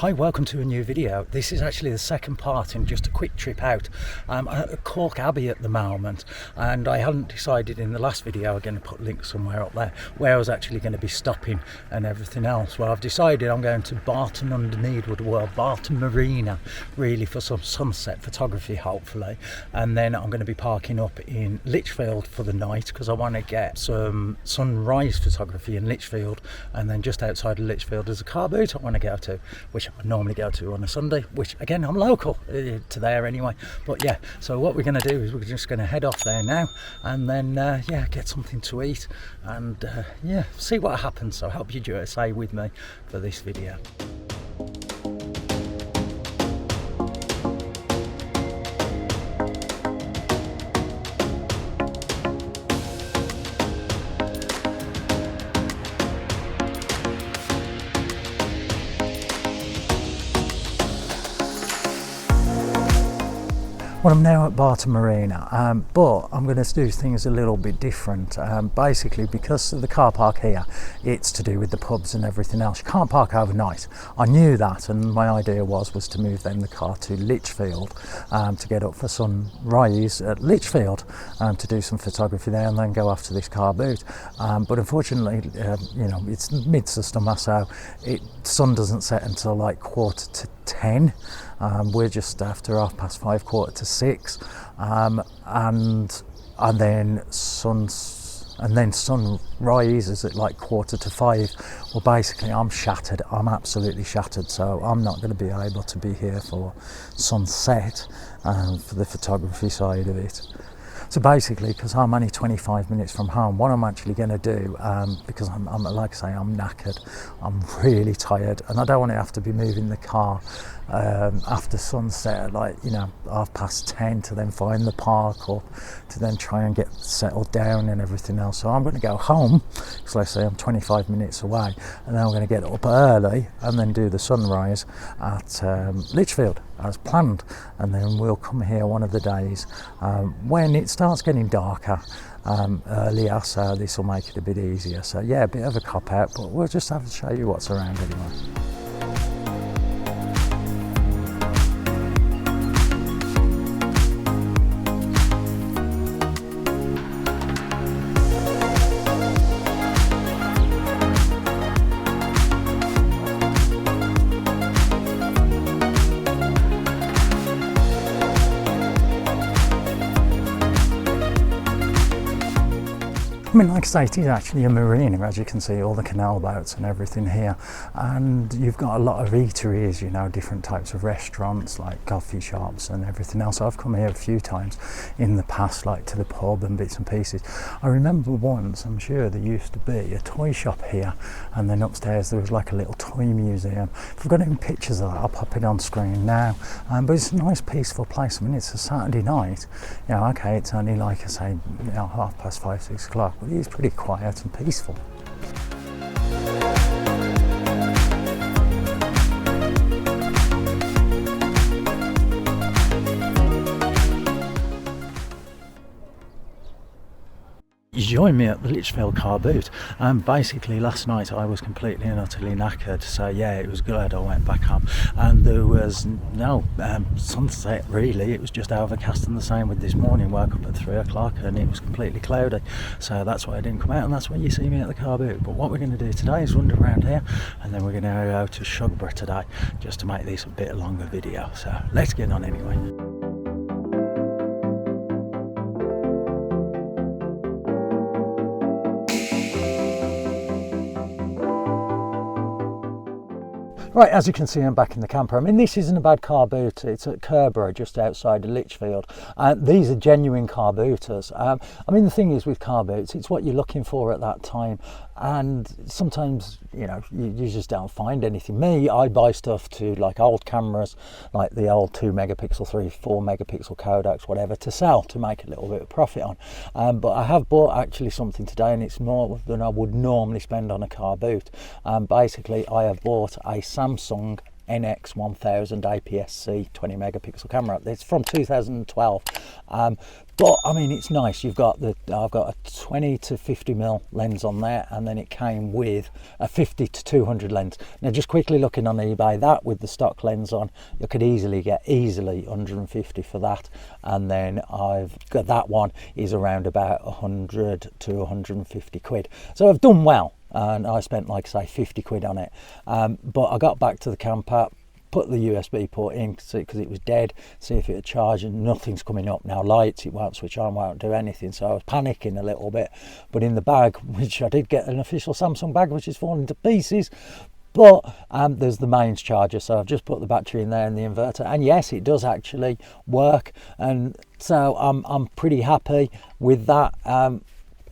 Hi, welcome to a new video. This is actually the second part in just a quick trip out. I'm at Calke Abbey at the moment, and I hadn't decided in the last video, I'm going to put links somewhere up there, where I was actually going to be stopping and everything else. Well, I've decided I'm going to Barton Barton Marina, really, for some sunset photography, hopefully. And then I'm going to be parking up in Lichfield for the night, because I want to get some sunrise photography in Lichfield. And then just outside of Lichfield there's a Carboot I want to go to, which I normally go to on a Sunday, which again I'm local to there anyway. But yeah, so what we're going to do is we're just going to head off there now, and then get something to eat, and see what happens. So I hope you stay with me for this video. Well, I'm now at Barton Marina, but I'm going to do things a little bit different. Basically, because of the car park here, it's to do with the pubs and everything else. You can't park overnight. I knew that, and my idea was to move then the car to Lichfield to get up for sunrise at Lichfield to do some photography there, and then go after this Carboot. But unfortunately, it's mid-summer, so sun doesn't set until like 9:45. We're just after 5:30, 5:45, and then sunrise is at like 4:45. Well, basically I'm shattered. I'm absolutely shattered, so I'm not going to be able to be here for sunset for the photography side of it. So basically, because I'm only 25 minutes from home, what I'm actually going to do, because I'm like I say, I'm knackered, I'm really tired, and I don't want to have to be moving the car after sunset, like 10:30, to then find the park, or to then try and get settled down and everything else. So I'm going to go home, because like I say, I'm 25 minutes away, and then I'm going to get up early and then do the sunrise at Lichfield as planned, and then we'll come here one of the days when it starts getting darker earlier, so this will make it a bit easier. So yeah, a bit of a cop out, but we'll just have to show you what's around anyway. I mean, like I say, it is actually a marina, as you can see, all the canal boats and everything here, and you've got a lot of eateries, different types of restaurants like coffee shops and everything else. I've come here a few times in the past, like to the pub and bits and pieces. I remember once, I'm sure there used to be a toy shop here, and then upstairs there was like a little toy museum. If I've got any pictures of that, I'll pop it on screen now. But it's a nice peaceful place. I mean, it's a Saturday night, okay, it's only like I say, 5:30, 6 o'clock. It is pretty quiet and peaceful. Join me at the Lichfield Carboot. Basically last night I was completely and utterly knackered, so yeah, it was good. I went back home, and there was no sunset really. It was just overcast, and the same with this morning. Woke up at 3 o'clock and it was completely cloudy, so that's why I didn't come out, and that's why you see me at the Carboot. But what we're going to do today is wander around here, and then we're going to go to Shugborough today, just to make this a bit longer video. So let's get on anyway. Right, as you can see, I'm back in the camper. I mean, this isn't a bad Carboot. It's at Shugborough, just outside of Lichfield. These are genuine Carbooters. I mean, the thing is with Carboots, it's what you're looking for at that time. And sometimes, you just don't find anything. Me, I buy stuff to like old cameras, like the old 2 megapixel, 3, 4 megapixel Kodaks, whatever, to sell, to make a little bit of profit on. But I have bought actually something today, and it's more than I would normally spend on a Carboot. Basically, I have bought a Samsung NX1000 aps-c 20 megapixel camera. It's from 2012. But I mean, it's nice. I've got a 20 to 50 mil lens on there, and then it came with a 50 to 200 lens. Now, just quickly looking on eBay, that with the stock lens on, you could easily get 150 for that. And then I've got that one is around about 100 to 150 quid. So I've done well, and I spent, like I say, 50 quid on it. But I got back to the camper, put the USB port in because it was dead, see if it would charge, and nothing's coming up now. Lights, it won't switch on, won't do anything. So I was panicking a little bit. But in the bag, which I did get an official Samsung bag, which is falling to pieces, but there's the mains charger, so I've just put the battery in there and the inverter, and yes, it does actually work, and so I'm pretty happy with that.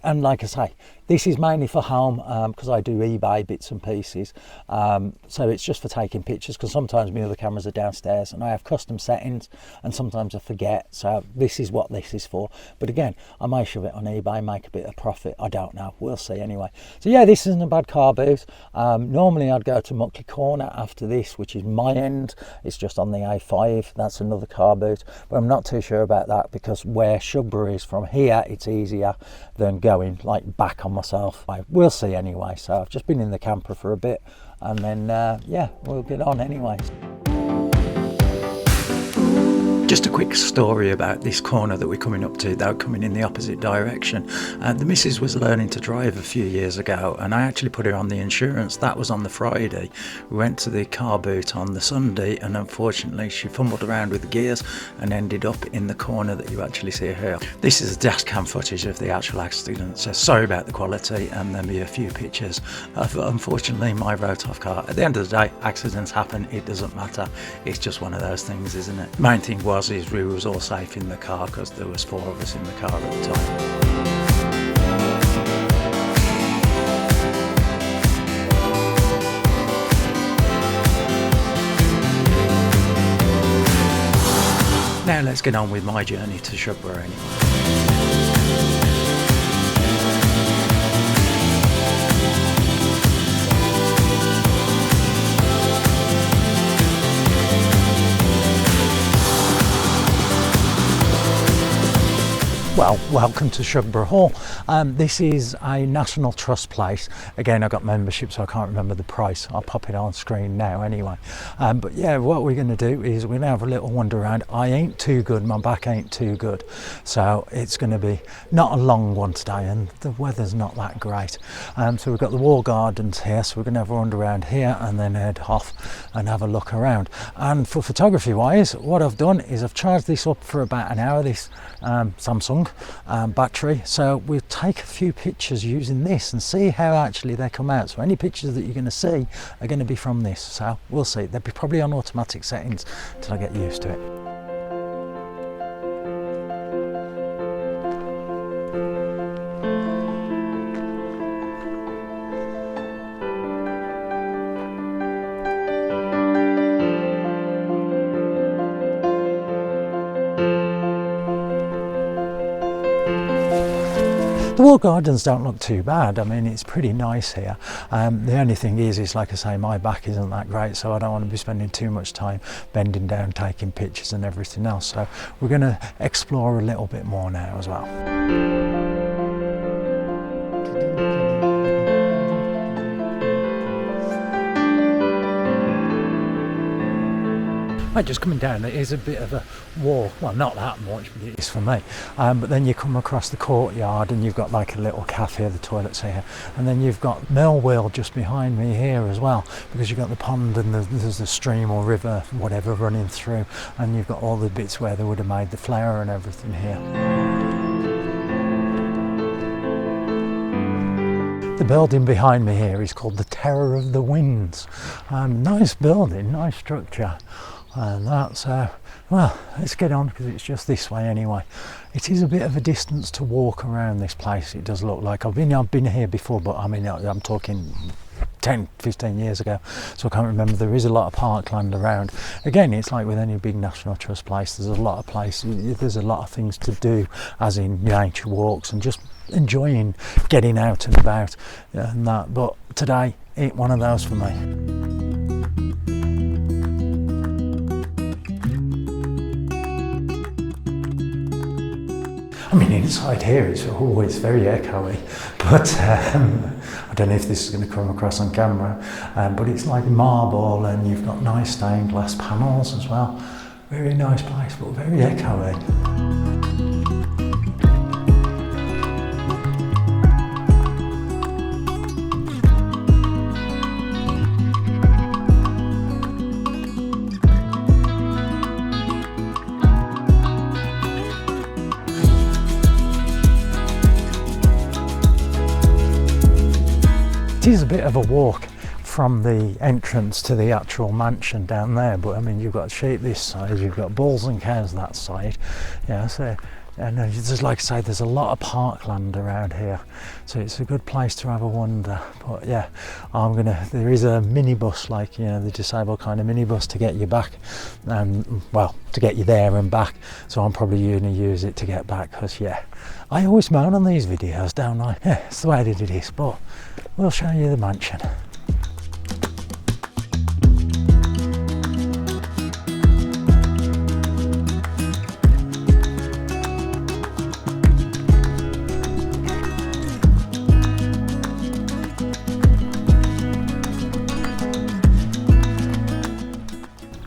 And like I say, this is mainly for home because I do eBay bits and pieces. So it's just for taking pictures, because sometimes my other cameras are downstairs and I have custom settings and sometimes I forget. So this is what this is for. But again, I may shove it on eBay, make a bit of profit. I don't know. We'll see anyway. So yeah, this isn't a bad Carboot. Normally I'd go to Muckley Corner after this, which is my end. It's just on the A5. That's another Carboot. But I'm not too sure about that because where Shugborough is from here, it's easier than going like back on myself. We'll see anyway. So I've just been in the camper for a bit, and then yeah, we'll get on anyway. Just a quick story about this corner that we're coming up to, though, coming in the opposite direction. The missus was learning to drive a few years ago, and I actually put her on the insurance. That was on the Friday. We went to the car boot on the Sunday, and unfortunately she fumbled around with the gears and ended up in the corner that you actually see here. This is dash cam footage of the actual accident, so sorry about the quality, and there'll be a few pictures of, unfortunately, my wrote-off car. At the end of the day, accidents happen, it doesn't matter. It's just one of those things, isn't it? Main thing was is we was all safe in the car because there was 4 of us in the car at the time. Now let's get on with my journey to Shugborough anyway. Well, welcome to Shugborough Hall. This is a National Trust place. Again, I got membership, so I can't remember the price. I'll pop it on screen now anyway. But yeah, what we're going to do is we're going to have a little wander around. I ain't too good, my back ain't too good. So it's going to be not a long one today, and the weather's not that great. So we've got the wall gardens here, so we're going to have a wander around here and then head off and have a look around. And for photography wise, what I've done is I've charged this up for about an hour, this Samsung battery, so we'll take a few pictures using this and see how actually they come out. So any pictures that you're going to see are going to be from this, so we'll see. They'll be probably on automatic settings till I get used to it. The wall gardens don't look too bad. I mean, it's pretty nice here. The only thing is like I say, my back isn't that great, so I don't want to be spending too much time bending down, taking pictures and everything else. So we're going to explore a little bit more now as well. Right, just coming down, it is a bit of a walk. Well, not that much, but it is for me. But then you come across the courtyard and you've got like a little cafe, the toilets here. And then you've got Mill Wheel just behind me here as well, because you've got the pond and there's the stream or river, whatever, running through. And you've got all the bits where they would have made the flour and everything here. The building behind me here is called the Terror of the Winds. Nice building, nice structure. And that's, well, let's get on because it's just this way anyway. It is a bit of a distance to walk around this place, it does look like. I've been here before, but I mean, I'm talking 10, 15 years ago, so I can't remember. There is a lot of parkland around. Again, it's like with any big National Trust place, there's a lot of places, there's a lot of things to do, as in nature walks and just enjoying getting out and about and that. But today, ain't one of those for me. I mean, inside here it's always very echoey, but I don't know if this is going to come across on camera, but it's like marble, and you've got nice stained glass panels as well. Very nice place, but very echoey. It is a bit of a walk from the entrance to the actual mansion down there, but I mean, you've got sheep this side, you've got bulls and cows that side, yeah, so, and just like I say, there's a lot of parkland around here, so it's a good place to have a wander. But yeah, there is a minibus, like, you know, the disabled kind of minibus to get you back, and well, to get you there and back, so I'm probably going to use it to get back, because yeah, I always moan on these videos, don't I? Yeah, it's the way that it is, but we'll show you the mansion.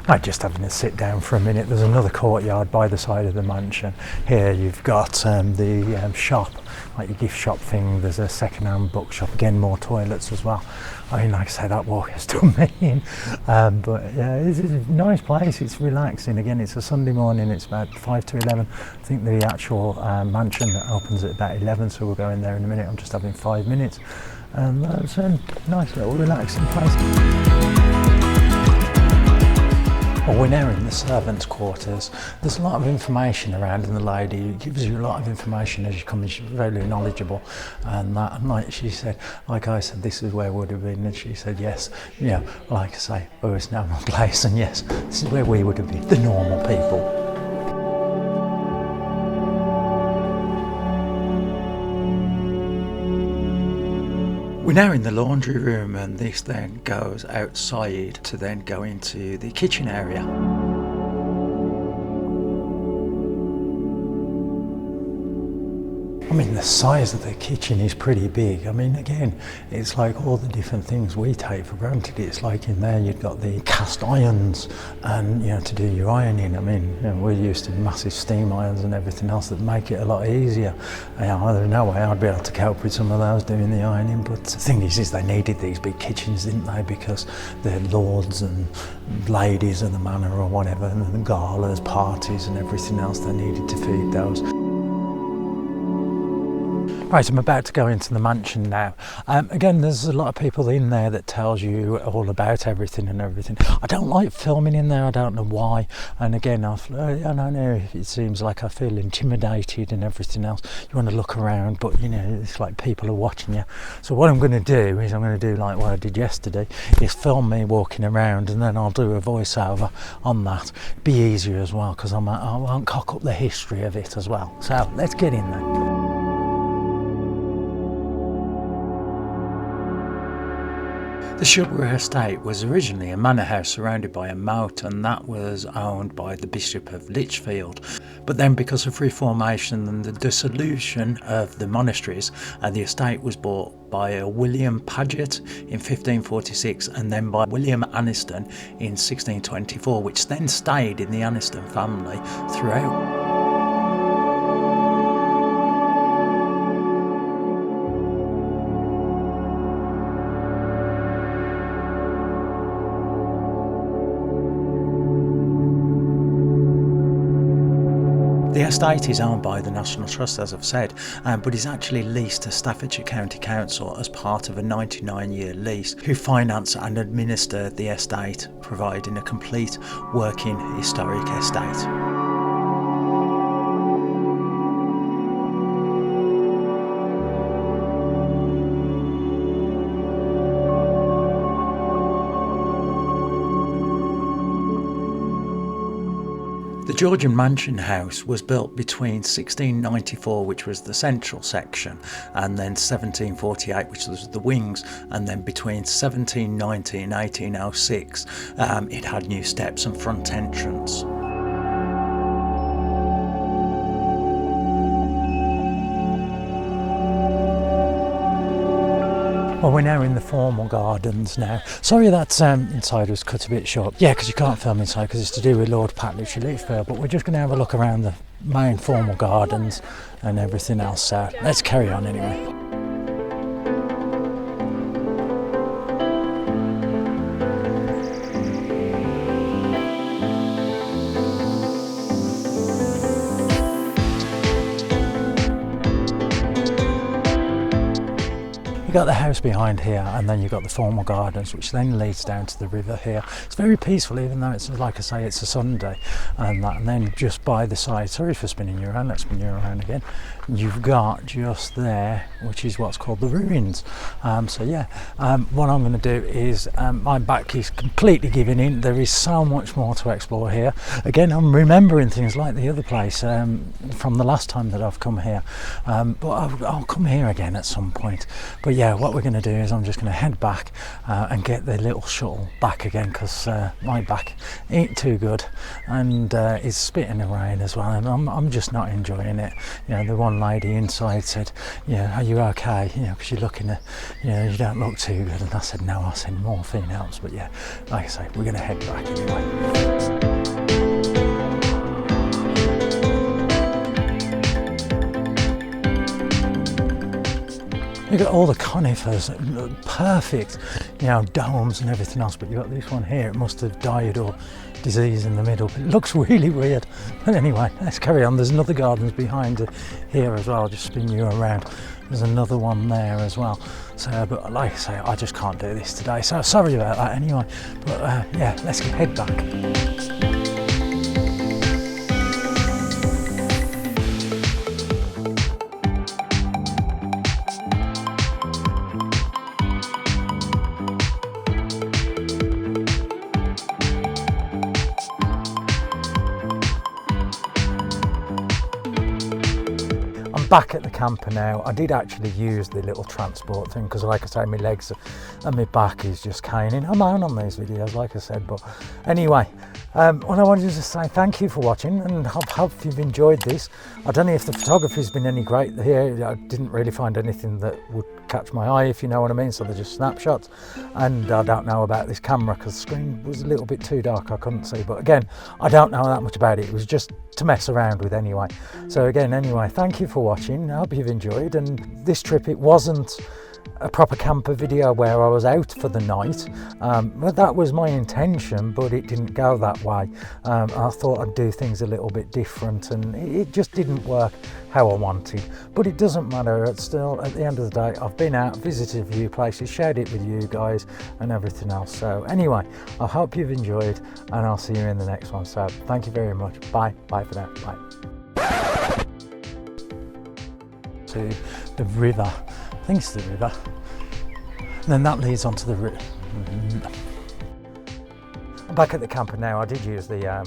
I'm just having to sit down for a minute. There's another courtyard by the side of the mansion. Here you've got the shop, like your gift shop thing. There's a second-hand bookshop, again more toilets as well. I mean, like I say, that walk has done me in. But yeah, it's a nice place, it's relaxing. Again, it's a Sunday morning, it's about 5 to 11. I think the actual mansion opens at about 11, so we'll go in there in a minute. I'm just having 5 minutes. And it's a nice little relaxing place. Well, we're now in the servants' quarters. There's a lot of information around, and the lady gives you a lot of information as you come in. She's very knowledgeable, and that. And like she said, like I said, this is where it would have been, and she said yes. You know, like I say, oh, it's now my place, and yes, this is where we would have been, the normal people. We're now in the laundry room, and this then goes outside to then go into the kitchen area. I mean, the size of the kitchen is pretty big. I mean, again, it's like all the different things we take for granted. It's like in there you've got the cast irons, and you know, to do your ironing. I mean, you know, we're used to massive steam irons and everything else that make it a lot easier. You know, there's no way I'd be able to cope with some of those doing the ironing. But the thing is they needed these big kitchens, didn't they? Because they're lords and ladies of the manor or whatever, and the galas, parties and everything else, they needed to feed those. Right, I'm about to go into the mansion now. Again, there's a lot of people in there that tells you all about everything and everything. I don't like filming in there, I don't know why. And again, I don't know, it seems like I feel intimidated and everything else. You want to look around, but you know, it's like people are watching you. So what I'm going to do is I'm going to do like what I did yesterday, is film me walking around, and then I'll do a voiceover on that. Be easier as well, because I won't cock up the history of it as well. So let's get in there. The Shugborough estate was originally a manor house surrounded by a moat, and that was owned by the Bishop of Lichfield. But then, because of reformation and the dissolution of the monasteries, the estate was bought by William Paget in 1546, and then by William Aniston in 1624, which then stayed in the Aniston family throughout. The estate is owned by the National Trust, as I've said, but is actually leased to Staffordshire County Council as part of a 99-year lease, who finance and administer the estate, providing a complete working historic estate. The Georgian Mansion House was built between 1694, which was the central section, and then 1748, which was the wings, and then between 1790 and 1806 it had new steps and front entrance. Well, we're now in the formal gardens now. Sorry that inside was cut a bit short. Yeah, because you can't film inside because it's to do with Lord Patlich's Leachfield, but we're just going to have a look around the main formal gardens and everything else. So let's carry on anyway. You've got the house behind here, and then you've got the formal gardens, which then leads down to the river here. It's very peaceful, even though it's, like I say, it's a Sunday, and then just by the side, sorry for spinning you around, let's spin you around again, you've got just there, which is what's called the ruins. So yeah, what I'm going to do is, my back is completely giving in. There is so much more to explore here. Again, I'm remembering things like the other place from the last time that I've come here, but I'll come here again at some point. But yeah, what we're going to do is I'm just going to head back and get the little shuttle back again, because my back ain't too good, and it's spitting rain as well, and I'm just not enjoying it. You know, the one lady inside said, "Yeah, are you okay? You know, because you're looking at, you know, you don't look too good." And I said, "No, I said morphine helps." But yeah, like I say, we're going to head back anyway. You've got all the conifers, perfect, you know, domes and everything else, but you've got this one here. It must have died or disease in the middle. It looks really weird. But anyway, let's carry on. There's another gardens behind here as well. I'll just spin you around. There's another one there as well. So, but like I say, I just can't do this today. So sorry about that anyway. But yeah, let's head back. Back at the camper now. I did actually use the little transport thing because, like I say, my legs and my back is just caning. I'm on these videos, like I said. But anyway, what I wanted to say, thank you for watching, and I hope you've enjoyed this. I don't know if the photography's been any great here. I didn't really find anything that would catch my eye, if you know what I mean. So they're just snapshots, and I don't know about this camera because the screen was a little bit too dark. I couldn't see. But again, I don't know that much about it. It was just to mess around with anyway. So again, anyway, thank you for watching. I hope you've enjoyed. And this trip, it wasn't a proper camper video where I was out for the night, but that was my intention, but it didn't go that way. I thought I'd do things a little bit different, and it just didn't work how I wanted. But it doesn't matter. It's still, at the end of the day, I've been out, visited a few places, shared it with you guys and everything else. So anyway, I hope you've enjoyed, and I'll see you in the next one. So thank you very much. Bye for now. Bye. To the river, I think it's the river, and then that leads on to the river. Back at the camper now. I did use the